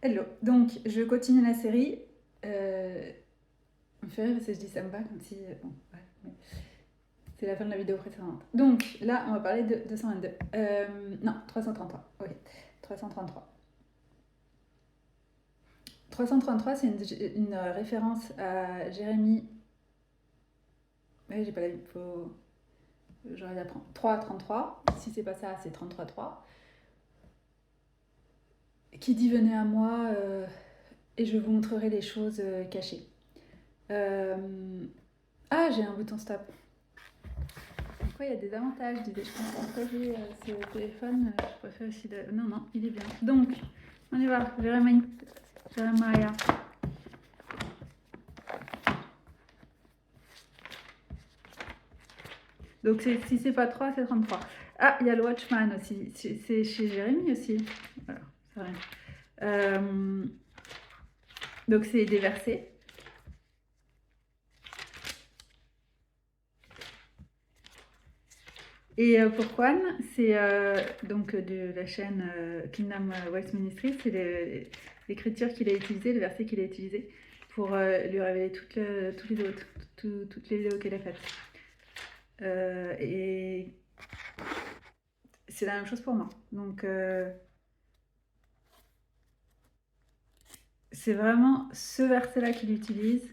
Hello. Donc, je continue la série. Me fait rire parce que je dis ça me va comme si. Bon, ouais, mais c'est la fin de la vidéo précédente. Donc, là, on va parler de 222. Non, 333. Ok, 333. 333, c'est une référence à Jérémie. Ouais, j'ai pas la vie. Faut. J'aurais dû apprendre. 333. Si c'est pas ça, c'est 333. Qui dit venez à moi et je vous montrerai les choses cachées. Ah, j'ai un bouton stop. Pourquoi il y a des avantages, je disais, je pense. Pourquoi j'ai ce téléphone, je préfère aussi le... Non, non, il est bien. Donc, on y va. Jérémie. Jérémia. Donc, si c'est pas 3, c'est 33. Ah, il y a le Watchman aussi. C'est chez Jérémie aussi. Voilà, c'est rien. Donc, c'est des versets. Et pour Kwan, c'est donc de la chaîne Kingdom Wealth Ministry, c'est l'écriture qu'il a utilisée, le verset qu'il a utilisé pour lui révéler toutes les autres, toutes les vidéos qu'elle a faites. Et c'est la même chose pour moi. Donc c'est vraiment ce verset-là qu'il utilise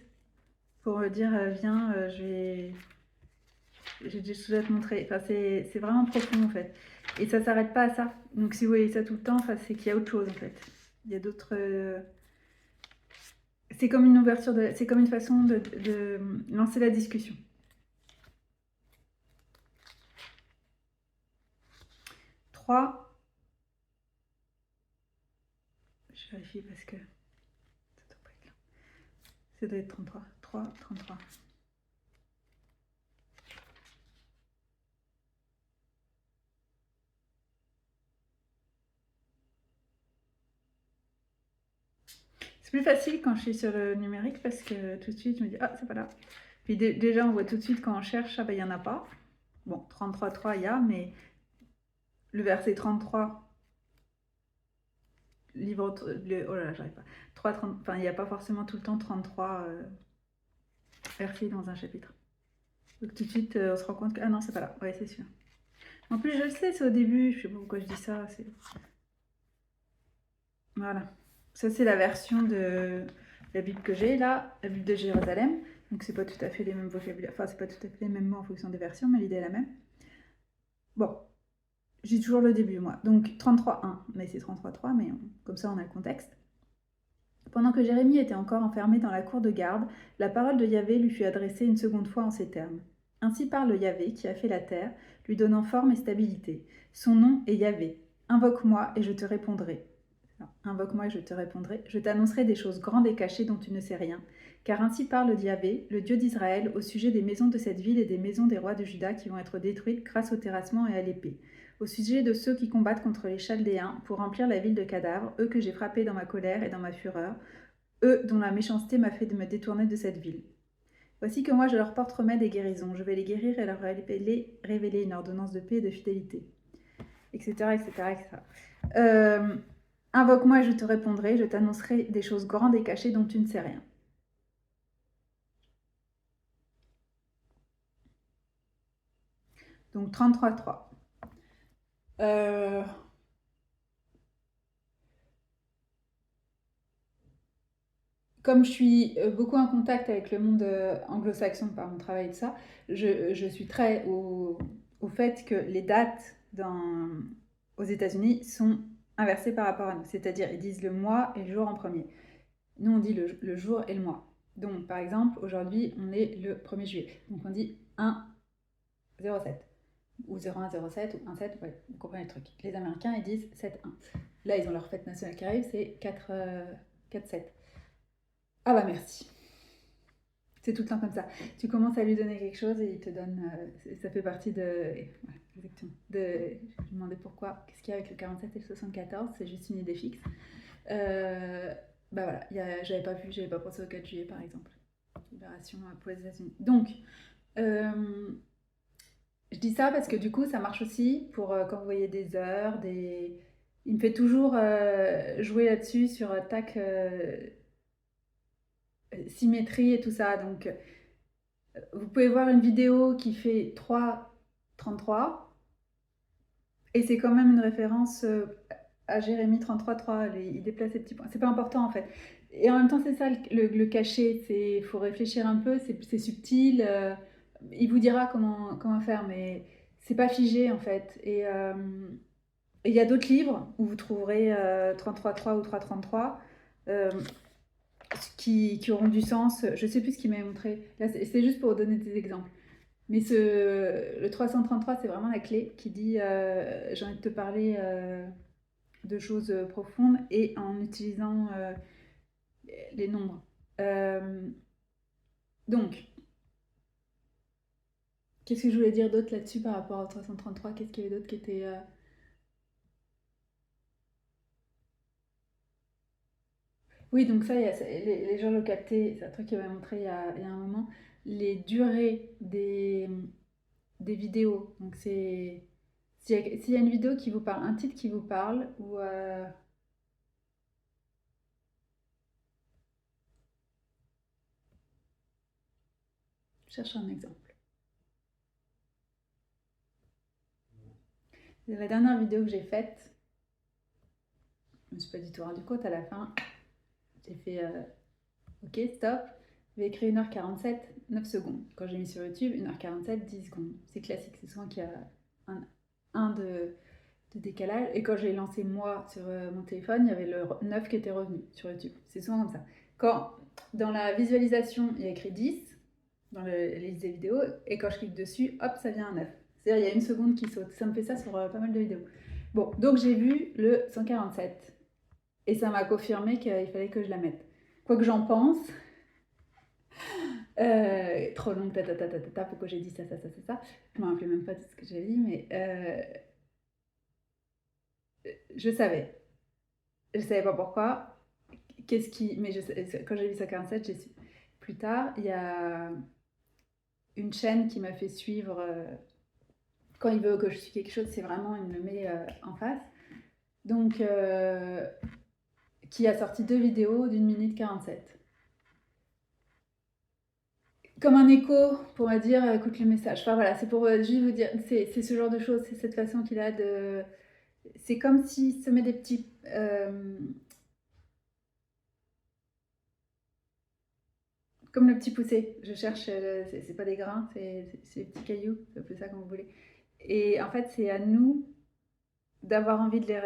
pour dire viens, j'ai des choses à te montrer. Enfin, c'est vraiment profond en fait. Et ça s'arrête pas à ça. Donc si vous voyez ça tout le temps, enfin, c'est qu'il y a autre chose en fait. Il y a d'autres. C'est comme une ouverture, c'est comme une façon de lancer la discussion. Trois. Je vérifie parce que ça doit être 33. 3, 33. C'est plus facile quand je suis sur le numérique parce que tout de suite je me dis ah c'est pas là. Puis déjà on voit tout de suite quand on cherche ah ben il y en a pas. Bon 33 3 il y a mais le verset 33 livre oh là là j'arrive pas. 3 30 enfin il n'y a pas forcément tout le temps 33 versets dans un chapitre. Donc tout de suite on se rend compte que ah non c'est pas là. Ouais c'est sûr. En plus je le sais c'est au début, je sais pas pourquoi je dis ça, c'est voilà. Ça, c'est la version de la Bible que j'ai là, la Bible de Jérusalem. Donc, c'est pas tout à fait les mêmes vocabulaires, enfin, c'est pas tout à fait les mêmes mots en fonction des versions, mais l'idée est la même. Bon, j'ai toujours le début, moi. Donc, 33.1, mais c'est 33.3, mais comme ça, on a le contexte. Pendant que Jérémie était encore enfermé dans la cour de garde, la parole de Yahvé lui fut adressée une seconde fois en ces termes. Ainsi parle Yahvé qui a fait la terre, lui donnant forme et stabilité. Son nom est Yahvé. Invoque-moi et je te répondrai. Invoque-moi et je te répondrai. Je t'annoncerai des choses grandes et cachées dont tu ne sais rien. Car ainsi parle Yahvé, le Dieu d'Israël, au sujet des maisons de cette ville et des maisons des rois de Juda qui vont être détruites grâce au terrassement et à l'épée. Au sujet de ceux qui combattent contre les Chaldéens pour remplir la ville de cadavres, eux que j'ai frappés dans ma colère et dans ma fureur, eux dont la méchanceté m'a fait de me détourner de cette ville. Voici que moi je leur porte remède et guérison. Je vais les guérir et leur révéler une ordonnance de paix et de fidélité. Etc. etc., etc. Invoque-moi et je te répondrai, je t'annoncerai des choses grandes et cachées dont tu ne sais rien. Donc 33.3. Comme je suis beaucoup en contact avec le monde anglo-saxon par mon travail et tout ça, je suis très au fait que les dates aux États-Unis sont inversées par rapport à nous. C'est-à-dire, ils disent le mois et le jour en premier. Nous, on dit le jour et le mois. Donc, par exemple, aujourd'hui, on est le 1er juillet. Donc, on dit 1-07. Ou 01-07 ou 1-7, ouais, vous comprenez le truc. Les Américains, ils disent 7-1. Là, ils ont leur fête nationale qui arrive, c'est 4-7. Ah bah merci. C'est tout le temps comme ça. Tu commences à lui donner quelque chose et il te donne. Ça fait partie de. Ouais, exactement. Je me demandais pourquoi. Qu'est-ce qu'il y a avec le 47 et le 74? C'est juste une idée fixe. Bah voilà, j'avais pas pensé au 4 juillet par exemple. Libération pour les États-Unis. Donc, je dis ça parce que du coup, ça marche aussi pour quand vous voyez des heures, il me fait toujours jouer là-dessus sur tac, symétrie et tout ça. Donc, vous pouvez voir une vidéo qui fait 3,33 et c'est quand même une référence à Jérémie 33,3. Il déplace ces petits points. C'est pas important en fait. Et en même temps, c'est ça le cachet. Il faut réfléchir un peu, c'est subtil. Il vous dira comment faire, mais c'est pas figé en fait. Et il y a d'autres livres où vous trouverez 33,3 ou 3,33 euh, qui auront du sens. Je sais plus ce qu'il m'a montré. Là, c'est juste pour donner des exemples. Mais le 333, c'est vraiment la clé qui dit j'ai envie de te parler de choses profondes et en utilisant les nombres. Donc, qu'est-ce que je voulais dire d'autre là-dessus par rapport au 333? Qu'est-ce qu'il y avait d'autre qui était... Oui, donc ça, les gens l'ont capté, c'est un truc qu'il m'a montré il y a un moment, les durées des vidéos. Donc c'est... S'il y a une vidéo qui vous parle, un titre qui vous parle, ou... je cherche un exemple. La dernière vidéo que j'ai faite, je me suis pas du tout rendu compte à la fin. J'ai fait OK, stop. J'ai écrit 1h47, 9 secondes. Quand j'ai mis sur YouTube, 1h47, 10 secondes. C'est classique, c'est souvent qu'il y a un de décalage. Et quand j'ai lancé moi sur mon téléphone, il y avait le 9 qui était revenu sur YouTube. C'est souvent comme ça. Quand dans la visualisation, il y a écrit 10 dans les listes des vidéos, et quand je clique dessus, hop, ça vient un 9. C'est-à-dire il y a une seconde qui saute. Ça me fait ça sur pas mal de vidéos. Bon, donc j'ai vu le 147. Et ça m'a confirmé qu'il fallait que je la mette. Quoi que j'en pense, trop long, pourquoi j'ai dit ça. Je me rappelais même pas de ce que j'ai dit, mais je savais. Je savais pas pourquoi. Mais quand j'ai vu 147, j'ai su. Plus tard, il y a une chaîne qui m'a fait suivre. Quand il veut que je suive quelque chose, c'est vraiment, il me le met en face. Donc, qui a sorti 2 vidéos d'1 minute 47. Comme un écho pour me dire écoute le message. Enfin voilà, c'est pour juste vous dire, c'est ce genre de choses, c'est cette façon qu'il a de. C'est comme s'il se met des petits. Comme le petit poussé. Je cherche, c'est pas des grains, c'est des petits cailloux, c'est un peu ça comme vous voulez. Et en fait, c'est à nous d'avoir envie de les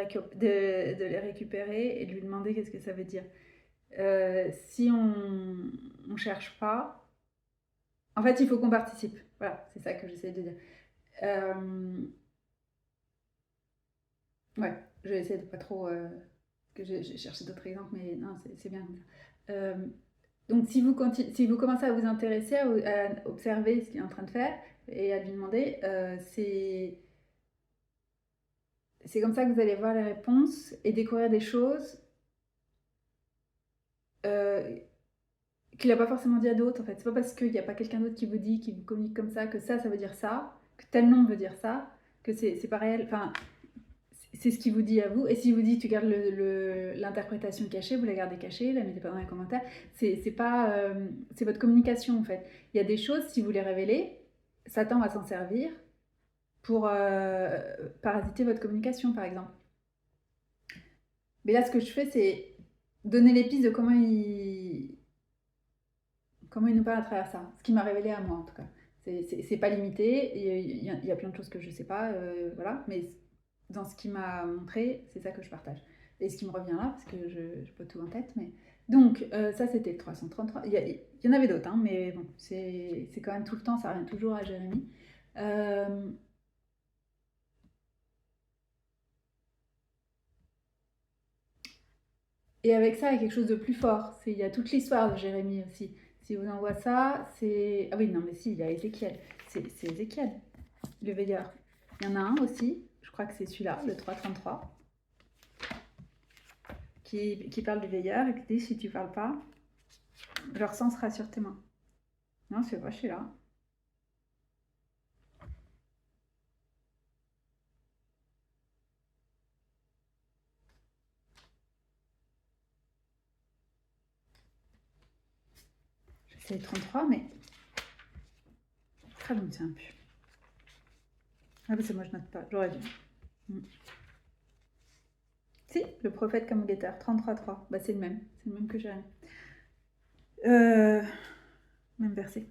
récupérer et de lui demander qu'est-ce que ça veut dire. Si on cherche pas, en fait, il faut qu'on participe. Voilà, c'est ça que j'essaie de dire. Ouais, je vais essayer de pas trop. Que j'ai cherché d'autres exemples, mais non, c'est bien comme ça. Donc, si vous commencez à vous intéresser, à observer ce qu'il est en train de faire et à lui demander, c'est comme ça que vous allez voir les réponses et découvrir des choses euh, qu'il n'a pas forcément dit à d'autres. En fait, c'est pas parce qu'il n'y a pas quelqu'un d'autre qui vous dit, qui vous communique comme ça, que ça veut dire ça, que tel nom veut dire ça, que c'est pas réel. Enfin, c'est ce qu'il vous dit à vous. Et si vous dit tu gardes l'interprétation cachée, vous la gardez cachée, la mettez pas dans les commentaires. C'est pas, c'est votre communication en fait. Il y a des choses, si vous les révélez, Satan va s'en servir pour parasiter votre communication par exemple. Mais là, ce que je fais, c'est donner les pistes de comment il nous parle à travers ça. Ce qui m'a révélé à moi en tout cas. C'est pas limité, il y a plein de choses que je sais pas, voilà, mais dans ce qui m'a montré, c'est ça que je partage. Et ce qui me revient là, parce que je n'ai pas tout en tête, mais... Donc, ça c'était 333. Il y en avait d'autres, hein, mais bon, c'est quand même tout le temps, ça revient toujours à Jérémie. Et avec ça, il y a quelque chose de plus fort. Il y a toute l'histoire de Jérémie aussi. Si vous envoie ça, c'est... Ah oui, non, mais si, il y a Ézéchiel. C'est Ézéchiel, le veilleur. Il y en a un aussi, je crois que c'est celui-là, le 333, qui parle du veilleur et qui dit si tu parles pas, leur sang sera sur tes mains. Non, c'est pas celui-là. C'est 33, mais... Très bon, c'est un plus. Ah, parce que moi, je note pas. J'aurais dû. Si, le prophète comme guetteur, 33-3. Bah, c'est le même. C'est le même que Jérémie. Même verset.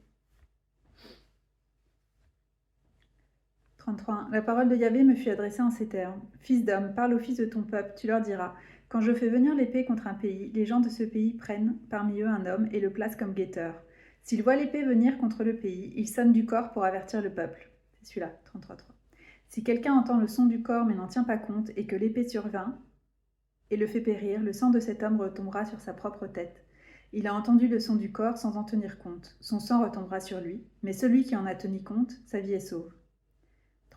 33. La parole de Yahvé me fut adressée en ces termes. Fils d'homme, parle aux fils de ton peuple, tu leur diras. Quand je fais venir l'épée contre un pays, les gens de ce pays prennent parmi eux un homme et le placent comme guetteur. S'ils voient l'épée venir contre le pays, ils sonnent du corps pour avertir le peuple. C'est celui-là, 33-3. Si quelqu'un entend le son du corps mais n'en tient pas compte et que l'épée survint et le fait périr, le sang de cet homme retombera sur sa propre tête. Il a entendu le son du corps sans en tenir compte. Son sang retombera sur lui, mais celui qui en a tenu compte, sa vie est sauve.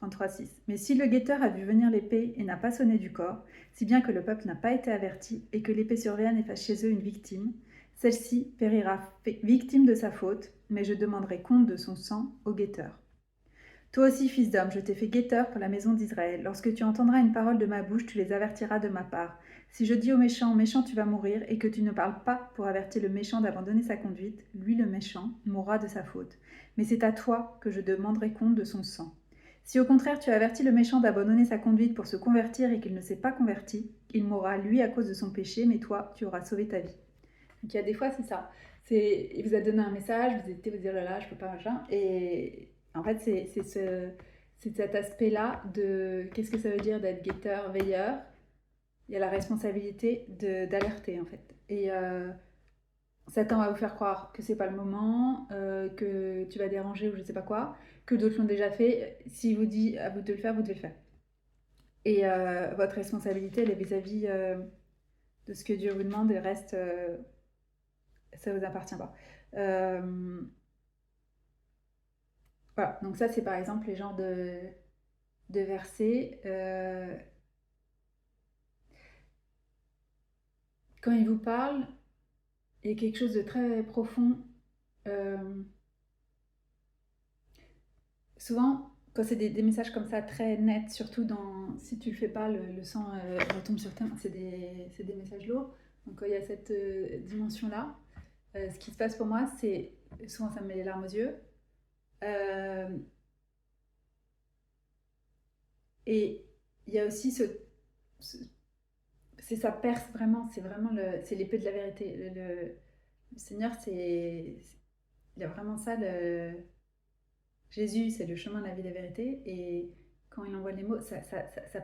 33.6. Mais si le guetteur a vu venir l'épée et n'a pas sonné du corps, si bien que le peuple n'a pas été averti et que l'épée survienne et fasse chez eux une victime, celle-ci périra victime de sa faute, mais je demanderai compte de son sang au guetteur. Toi aussi, fils d'homme, je t'ai fait guetteur pour la maison d'Israël. Lorsque tu entendras une parole de ma bouche, tu les avertiras de ma part. Si je dis au méchant, méchant, tu vas mourir, et que tu ne parles pas pour avertir le méchant d'abandonner sa conduite, lui, le méchant, mourra de sa faute. Mais c'est à toi que je demanderai compte de son sang. Si au contraire tu avertis le méchant d'abandonner sa conduite pour se convertir et qu'il ne s'est pas converti, il mourra lui à cause de son péché, mais toi, tu auras sauvé ta vie. Donc il y a des fois, c'est ça. Il vous a donné un message, vous étiez vous dire là là, je peux pas machin, et en fait c'est cet aspect-là de qu'est-ce que ça veut dire d'être guetteur, veilleur. Il y a la responsabilité d'alerter en fait. Et Satan va vous faire croire que c'est pas le moment, que tu vas déranger ou je sais pas quoi, que d'autres l'ont déjà fait. S'il vous dit à vous de le faire, vous devez le faire. Et votre responsabilité, elle est vis-à-vis de ce que Dieu vous demande et le reste, ça vous appartient pas. Voilà, donc ça c'est par exemple les genres de versets. Quand il vous parle, il y a quelque chose de très profond. Souvent, quand c'est des messages comme ça très nets, surtout si tu le fais pas, le sang retombe sur toi, c'est des messages lourds. Donc il y a cette dimension-là. Ce qui se passe pour moi, c'est souvent ça me met les larmes aux yeux. Et il y a aussi c'est ça perce vraiment, c'est l'épée de la vérité. Le Seigneur, il a vraiment ça. Jésus, c'est le chemin de la vie et de la vérité. Et quand il envoie les mots, ça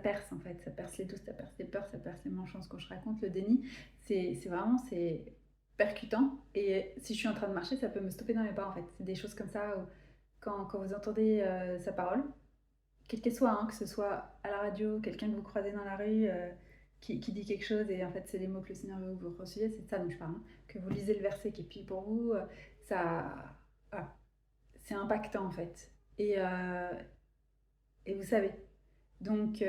perce en fait. Ça perce les doutes, ça perce les peurs, ça perce les méchances. Quand je raconte le déni, c'est vraiment percutant. Et si je suis en train de marcher, ça peut me stopper dans les pas en fait. C'est des choses comme ça où quand vous entendez sa parole, quelle qu'elle soit, hein, que ce soit à la radio, quelqu'un que vous croisez dans la rue qui dit quelque chose et en fait c'est les mots que le Seigneur veut que vous receviez, c'est de ça dont je parle. Hein. Que vous lisez le verset qui est pile pour vous, voilà. C'est impactant en fait. Et vous savez. Donc,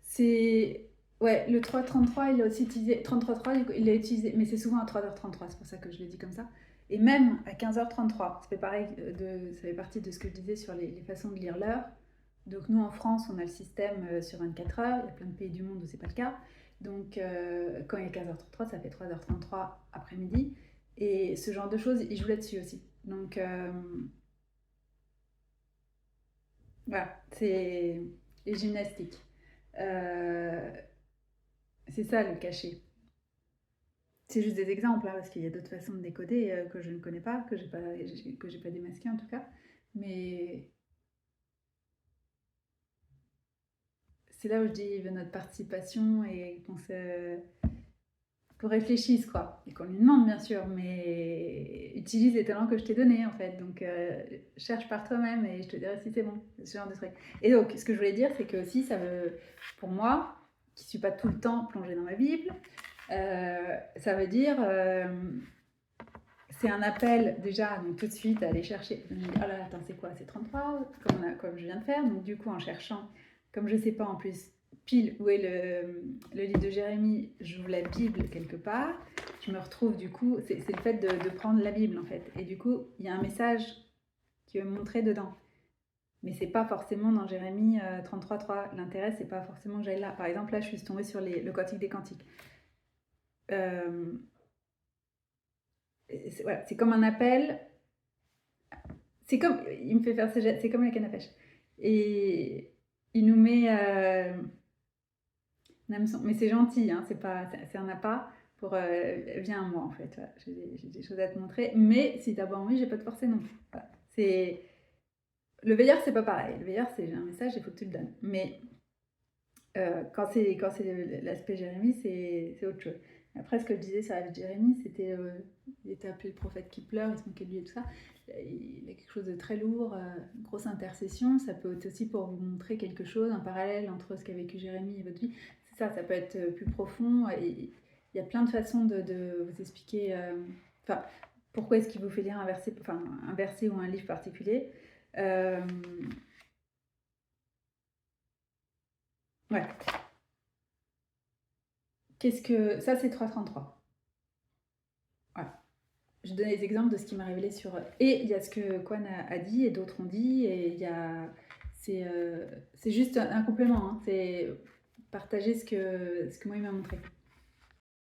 c'est... Ouais, le 3,33, il a aussi utilisé... 33,3, il l'a utilisé, mais c'est souvent à 3h33, c'est pour ça que je l'ai dit comme ça. Et même à 15h33, ça fait pareil, ça fait partie de ce que je disais sur les façons de lire l'heure. Donc nous, en France, on a le système sur 24 heures. Il y a plein de pays du monde où c'est pas le cas. Donc quand il est 15h33, ça fait 3h33 après-midi. Et ce genre de choses, il joue là-dessus aussi. Donc voilà, c'est les gymnastiques. Euh, c'est ça le cachet. C'est juste des exemples, hein, parce qu'il y a d'autres façons de décoder que je ne connais pas, que j'ai pas démasqué en tout cas. Mais c'est là où je dis veut notre participation et qu'on réfléchisse, quoi. Et qu'on lui demande, bien sûr, mais utilise les talents que je t'ai donnés, en fait. Donc, cherche par toi-même et je te dirai si c'est bon, ce genre de truc. Et donc, ce que je voulais dire, c'est que aussi, ça veut, pour moi, qui ne suis pas tout le temps plongée dans ma Bible, ça veut dire... c'est un appel déjà, donc tout de suite, à aller chercher. Je me dis, oh là, attends, c'est quoi? C'est 33, comme je viens de faire. Donc, du coup, en cherchant, comme je ne sais pas en plus pile où est le livre de Jérémie, j'ouvre la Bible quelque part. Je me retrouve, du coup, c'est le fait de prendre la Bible, en fait. Et du coup, il y a un message qui va me montrer dedans. Mais c'est pas forcément dans Jérémie 33.3. L'intérêt, c'est pas forcément que j'aille là. Par exemple, là, je suis tombée sur le Cantique des Cantiques. Voilà, c'est comme un appel. C'est comme. Il me fait faire c'est comme la canne à pêche. Et il nous met un hameçon. Mais c'est gentil, hein, c'est un appât pour. Viens à moi, en fait. Voilà, j'ai des choses à te montrer. Mais si t'as pas envie, j'ai pas de forcer non plus. Voilà. Le veilleur, c'est pas pareil. Le veilleur, c'est j'ai un message, il faut que tu le donnes. Mais quand c'est l'aspect Jérémie, c'est autre chose. Après, ce que je disais sur Jérémie, c'était. Il était appelé le prophète qui pleure, il se moquait de lui et tout ça. Il a quelque chose de très lourd, une grosse intercession. Ça peut être aussi pour vous montrer quelque chose, un parallèle entre ce qu'a vécu Jérémie et votre vie. C'est ça peut être plus profond. Et il y a plein de façons de vous expliquer. Enfin, pourquoi est-ce qu'il vous fait lire un verset ou un livre particulier. Ouais. Ça, c'est 3.33. Voilà. Je donne des exemples de ce qui m'a révélé sur. Et il y a ce que Kwan a dit et d'autres ont dit. Et il y a. C'est juste un complément. Hein. C'est partager ce que moi il m'a montré.